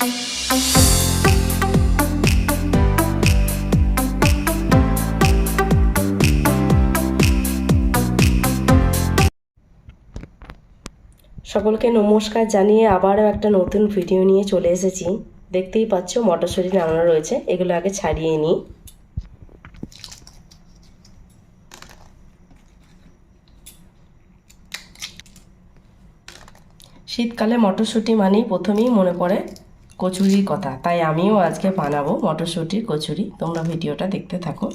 সকলকে নমস্কার জানিয়ে আবারও একটা নতুন ভিডিও নিয়ে চলে এসেছি। দেখতেই পাচ্ছ মটরশুঁটি নামানো রয়েছে, এগুলো আগে ছাড়িয়ে নিই। শীতকালে মটরশুঁটি মানেই প্রথমেই মনে পড়ে কচুরির কথা, তাই আমিও আজকে বানাবো মটরশুঁটির কচুরি। তোমরা ভিডিওটা দেখতে থাকো।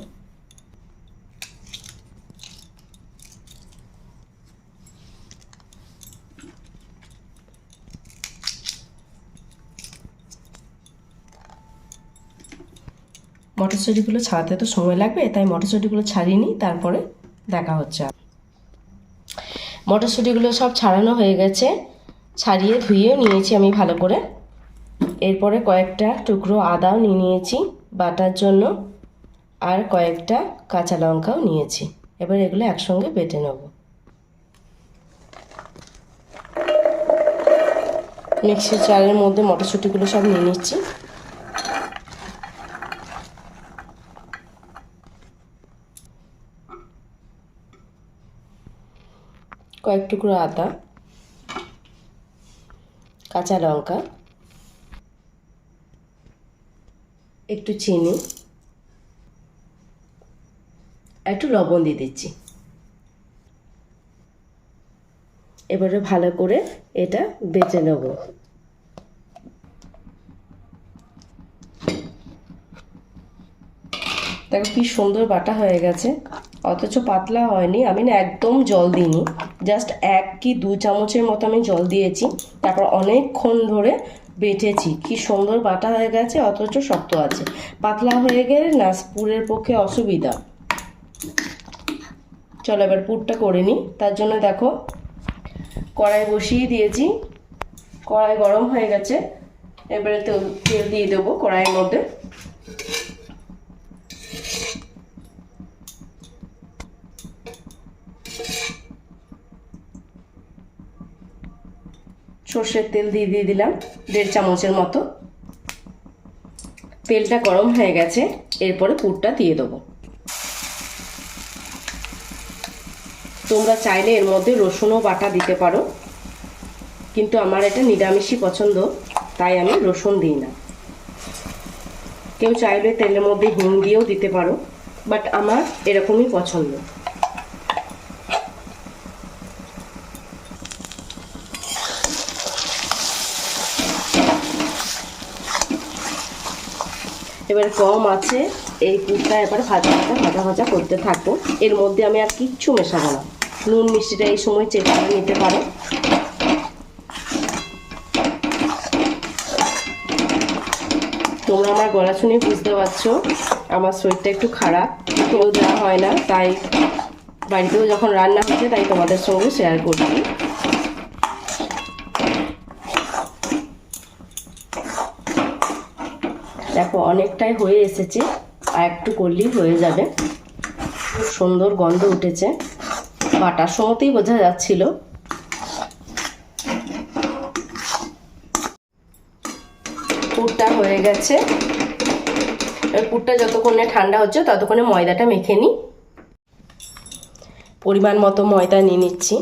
মটরশুঁটিগুলো ছাড়াতে তো সময় লাগবে, তাই মটরশুঁটিগুলো ছাড়িয়ে নিই, তারপরে দেখা হচ্ছে। মটরশুঁটিগুলো সব ছাড়ানো হয়ে গেছে, ছাড়িয়ে ধুয়েও নিয়েছি আমি ভালো করে। এরপরে কয়েকটা টুকরো আদাও নিয়ে নিয়েছি বাটার জন্য, আর কয়েকটা কাঁচা লঙ্কাও নিয়েছি। এবার এগুলো একসঙ্গে বেটে নেব। মিক্সির জারের মধ্যে মটরশুঁটিগুলো সব নিয়ে নিচ্ছি। কয়েক টুকরো আদা, কাঁচা লঙ্কা, একটু চিনি, একটু লবণ দিয়ে দিচ্ছি। এবারে ভালো করে এটা বেটে নেব। দেখো কি সুন্দর বাটা হয়ে গেছে, অথচ পাতলা হয়নি। আমি না একদম জল দিইনি, জাস্ট 1 কি 2 চামচের মতো আমি জল দিয়েছি। তারপর অনেকক্ষণ ধরে বেটেছি। কি সুন্দর বাটা হয়ে গেছে, অথচ শক্ত আছে। পাতলা হয়ে গেলে না পুরের পক্ষে অসুবিধা। চলো এবার পুরটা করে নিই। তার জন্য দেখো কড়াই বসিয়ে দিয়েছি, কড়াই গরম হয়ে গেছে। এবারে তেল দিয়ে দেবো কড়াইয়ের মধ্যে। সর্ষের তেল দিয়ে দিলাম 1.5 চামচের মতো। তেলটা গরম হয়ে গেছে, এরপরে পুরটা দিয়ে দেবো। তোমরা চাইলে এর মধ্যে রসুনও বাটা দিতে পারো, কিন্তু আমার এটা নিরামিষই পছন্দ, তাই আমি রসুন দিই না। কেউ চাইলে তেলের মধ্যে হিং দিয়েও দিতে পারো, বাট আমার এরকমই পছন্দ। এবার কম আছে এই পুরটা এবার ভাজা ভাজা করতে থাকবো। এর মধ্যে আমি আর কিচ্ছু মেশাবো না। নুন মিষ্টিটা এই সময় চেক করে নিতে পারো। তোমরা আমার গলা শুনে বুঝতে পারছো আমার শরীরটা একটু খারাপ, কেউ দেওয়া হয় না, তাই বাড়িতেও যখন রান্না হচ্ছে তাই তোমাদের সঙ্গে শেয়ার করছি। দেখো অনেকটাই হয়ে এসেছে, আর একটু করলেই হয়ে যাবে। খুব সুন্দর গন্ধ উঠেছে, বাটার সময়তেই বোঝা যাচ্ছিল। পুরটা হয়ে গেছে। এবার পুরটা যতক্ষণে ঠান্ডা হচ্ছে ততক্ষণে ময়দাটা মেখে নিই। পরিমাণ মতো ময়দা নিয়ে নিচ্ছি,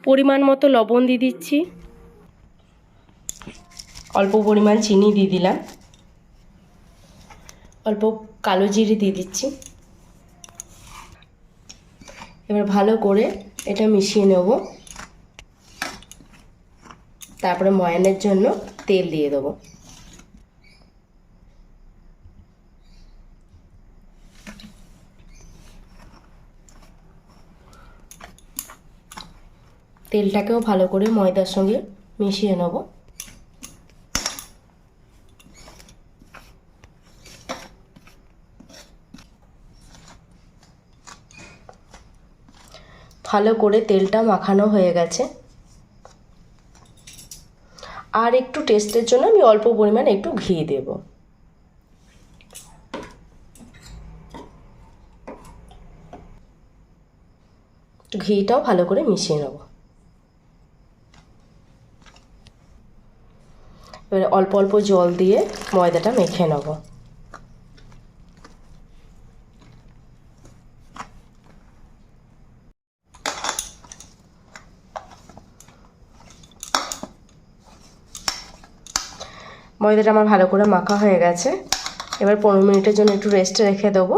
পরিমাণ মতো লবণ দিয়ে দিচ্ছি, অল্প পরিমাণ চিনি দিয়ে দিলাম, অল্প কালো জিরে দিয়ে দিচ্ছি। এবার ভালো করে এটা মিশিয়ে নেব। তারপরে ময়ানের জন্য তেল দিয়ে দেবো। তেলটাকেও ভালো করে ময়দার সঙ্গে মিশিয়ে নেব। ভালো করে তেলটা মাখানো হয়ে গেছে। আর একটু টেস্টের জন্য আমি অল্প পরিমাণ একটু ঘি দেব। একটু ঘিটাও ভালো করে মিশিয়ে নেব। এবারে অল্প অল্প জল দিয়ে ময়দাটা মেখে নেব। ময়দাটা আমার ভালো করে মাখা হয়ে গেছে। এবার 15 মিনিটের জন্য একটু রেস্টে রেখে দেবো।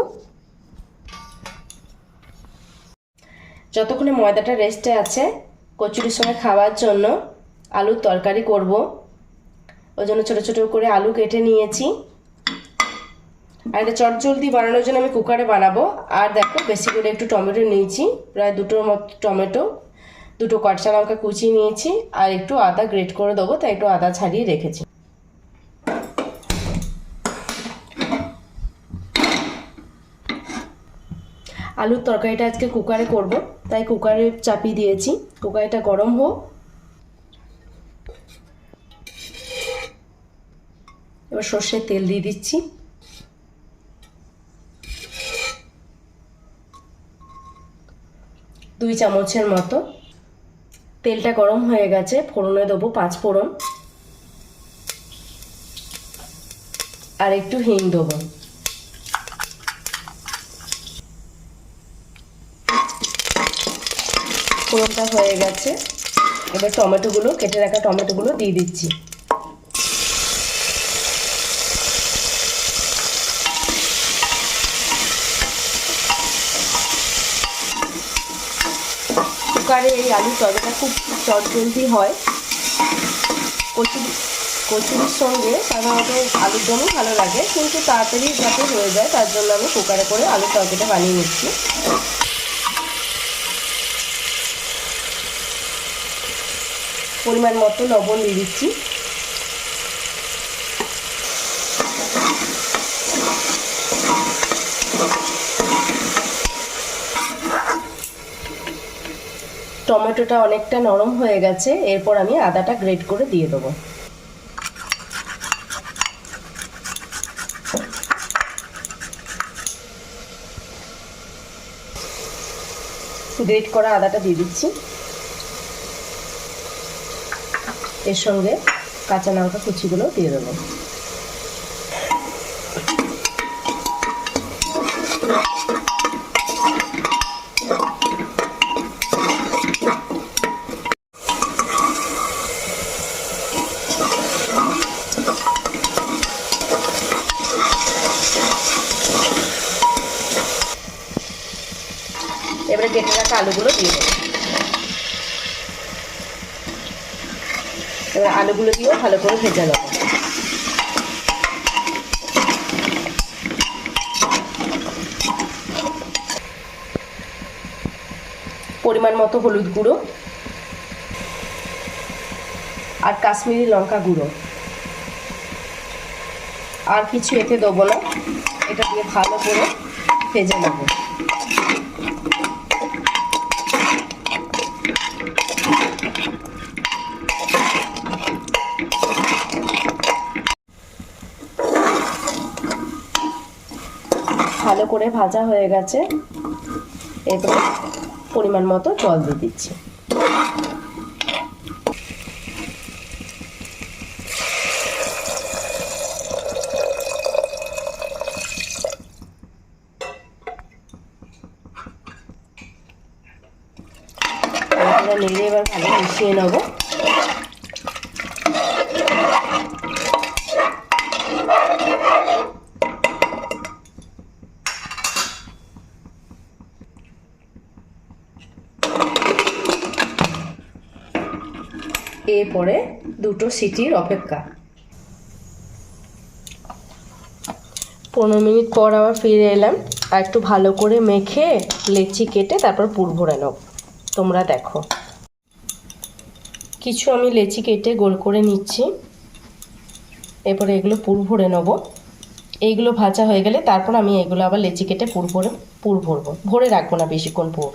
যতক্ষণে ময়দাটা রেস্টে আছে, কচুরির সঙ্গে খাওয়ার জন্য আলুর তরকারি করব। ওই জন্য ছোটো ছোটো করে আলু কেটে নিয়েছি। আর এটা চটজলদি বানানোর জন্য আমি কুকারে বানাবো। আর দেখো বেশি করে একটু টমেটো নিয়েছি, প্রায় 2টোর মতো টমেটো, 2টো কাঁচা লঙ্কা কুচিয়ে নিয়েছি, আর একটু আদা গ্রেট করে দেবো, তাই একটু আদা ছাড়িয়ে রেখেছি। আলুর তরকারিটা আজকে কুকারে করব, তাই কুকারে চাপিয়ে দিয়েছি। কুকারটা গরম হোক। এবার সর্ষের তেল দিয়ে দিচ্ছি। দুই চামচের মতো। তেলটা গরম হয়ে গেছে, ফোড়নে দেবো 5 ফোড়ন আর একটু হিং দেবো। ফোড়নটা হয়ে গেছে, এবার টমেটোগুলো, কেটে রাখা টমেটোগুলো দিয়ে দিচ্ছি। কুকারে এই আলুর তরকারিটা খুব চটজলদি হয়। কচুরির সঙ্গে সাধারণত আলুর দমও ভালো লাগে, কিন্তু তাড়াতাড়ি যাতে হয়ে যায় তার জন্য আমি কুকারে করে আলুর তরকারিটা বানিয়ে নিচ্ছি। পরিমাণ মতো লবণ দিয়ে দিচ্ছি। টমেটোটা অনেকটা নরম হয়ে গেছে, এরপর আমি আদাটা গ্রেট করে দিয়ে দেবো। গ্রেট করা আদাটা দিয়ে দিচ্ছি। এর সঙ্গে কাঁচা লঙ্কা কুচিগুলো দিয়ে দেবো। এবারে কেটে রাখা আলুগুলো দিয়ে দেবো। এবার আলুগুলো দিয়েও ভালো করে ভেজে নেব। পরিমাণ মতো হলুদ গুঁড়ো আর কাশ্মীরি লঙ্কা গুঁড়ো, আর কিছু এতে দেবো না। এটা দিয়ে ভালো করে ভেজে নেব। ভালো করে ভাজা হয়ে গেছে, এরপরে পরিমাণ মতো জল দিয়ে দিচ্ছি। নেড়ে এবার ভালো মিশিয়ে নেব। এরপরে 2টো সিটির অপেক্ষা। 15 মিনিট পর আবার ফিরে এলাম, আর একটু ভালো করে মেখে লেচি কেটে তারপর পুর ভরে নেব। তোমরা দেখো, কিছু আমি লেচি কেটে গোল করে নিচ্ছি। এরপরে এগুলো পুর ভরে নেব। এইগুলো ভাজা হয়ে গেলে তারপর আমি এগুলো আবার লেচি কেটে পুর ভরবো। ভরে রাখবো না বেশিক্ষণ পুর।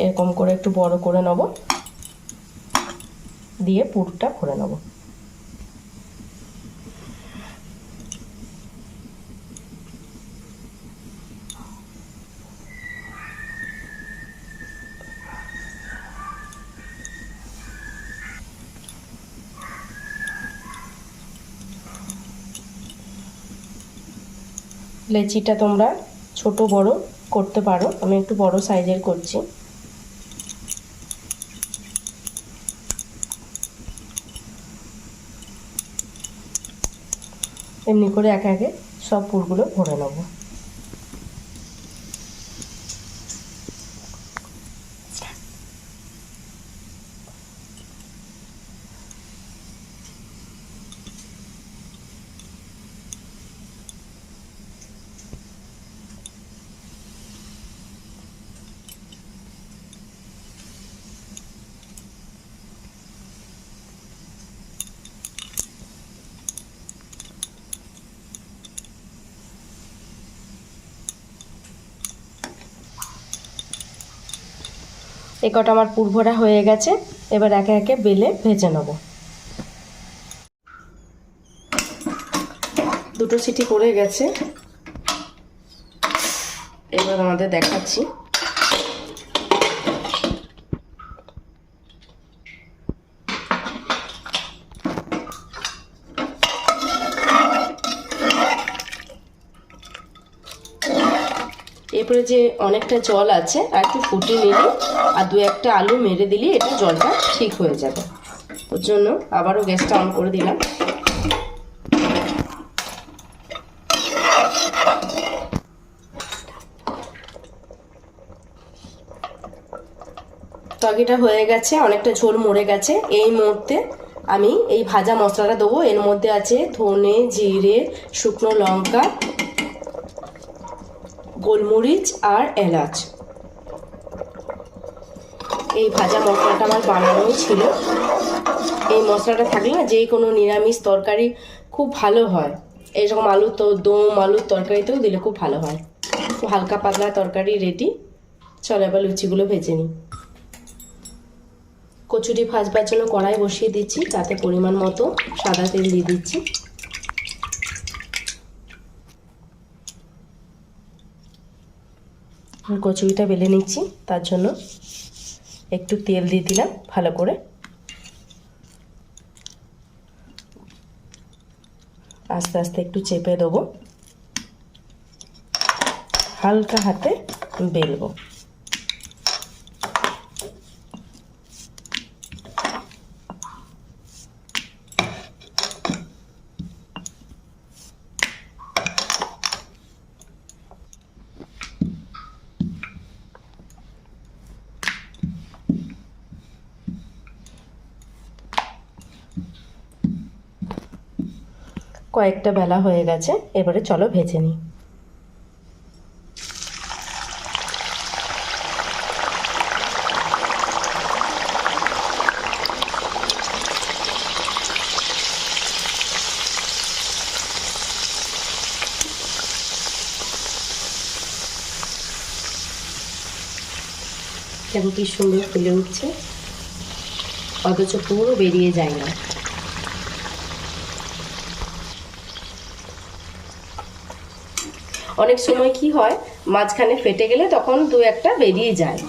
এরকম করে একটু বড় করে নেব, দিয়ে পুরটা ভরে নেব। লেচিটা তোমরা ছোট বড় করতে পারো, আমি একটু বড় সাইজের করছি। এমনি করে একে একে সব পুরগুলো ভরে নেব। এই কটা আমার পুর ভরা হয়ে গেছে, এবার একে একে বেলে ভেজে নেব। দুটো সিটি পড়ে গেছে, এবার আমাদের দেখাচ্ছি। এরপরে যে অনেকটা জল আছে আর একটু ফুটিয়ে নিলে আর দু একটা আলু মেরে দিলে এটা জলটা ঠিক হয়ে যাবে। ওর জন্য আবারও গ্যাসটা অন করে দিলাম। তরকারিটা হয়ে গেছে, অনেকটা ঝোল মরে গেছে। এই মুহূর্তে আমি এই ভাজা মশলাটা দেবো। এর মধ্যে আছে ধনে, জিরে, শুকনো লঙ্কা, গোলমরিচ আর এলাচ। এই ভাজা মশলাটা আমার বানানোই ছিল। এই মশলাটা থাকলে না যে কোনো নিরামিষ তরকারি খুব ভালো হয়। এইরকম দম আলুর তরকারিতেও দিলে খুব ভালো হয়। তো হালকা পাতলা তরকারি রেডি। চলো এবার লুচিগুলো ভেজে নিই। কচুরি ভাজবার জন্য কড়াই বসিয়ে দিচ্ছি, তাতে পরিমাণ মতো সাদা তেল দিয়ে দিচ্ছি। কচুরিটা বেলে নিচ্ছি, তার জন্য একটু তেল দিয়ে দিলাম ভালো করে। আস্তে আস্তে একটু চেপে দেবো, হালকা হাতে বেলবো। কয়েকটা বেলা হয়ে গেছে, এবারে চলো ভেজে নিই। দেখো কি সুন্দর ফুলে উঠছে, অথচ পুরো বেরিয়ে যায় না। অনেক সময় কি হয়, মাঝখানে ফেটে গেলে তখন দু একটা বেরিয়ে যায়।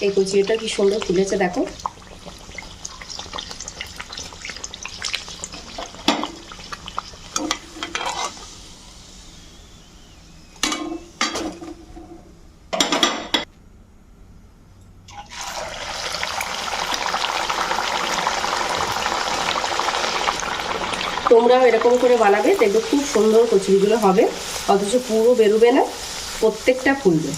এই কচুরিটা কি সুন্দর ফুলেছে দেখো। তোমরাও এরকম করে বানাবে, দেখবে খুব সুন্দর কচুরিগুলো হবে, অথচ পুরো বেরোবে না, প্রত্যেকটা ফুলবে।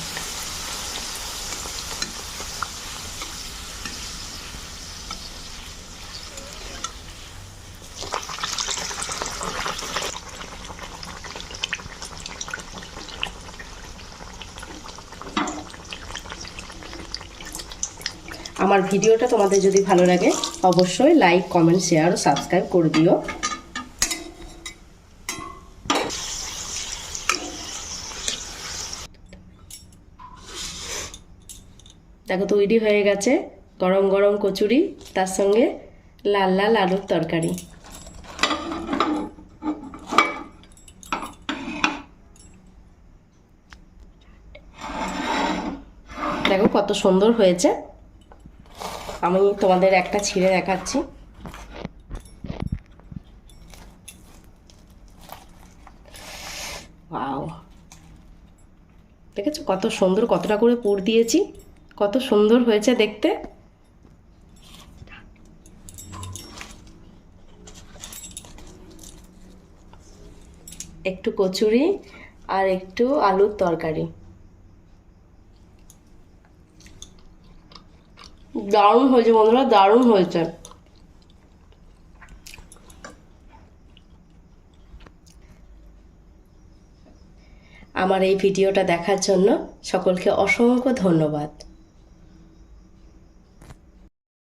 আমার ভিডিওটা তোমাদের যদি ভালো লাগে অবশ্যই লাইক, কমেন্ট, শেয়ার ও সাবস্ক্রাইব করে দিও। দেখো তৈরি হয়ে গেছে গরম গরম কচুরি, তার সঙ্গে লাল লাল আলুর তরকারি। দেখো কত সুন্দর হয়েছে। আমি তোমাদের একটা ছিঁড়ে দেখাচ্ছি। ওয়াও, দেখেছো কত সুন্দর, কতটা করে পুর দিয়েছি, কত সুন্দর হয়েছে দেখতে। একটু কচুরি আর একটু আলুর তরকারি, দারুণ হয়েছে বন্ধুরা, দারুণ হয়েছে। আমার এই ভিডিওটা দেখার জন্য সকলকে অসংখ্য ধন্যবাদ।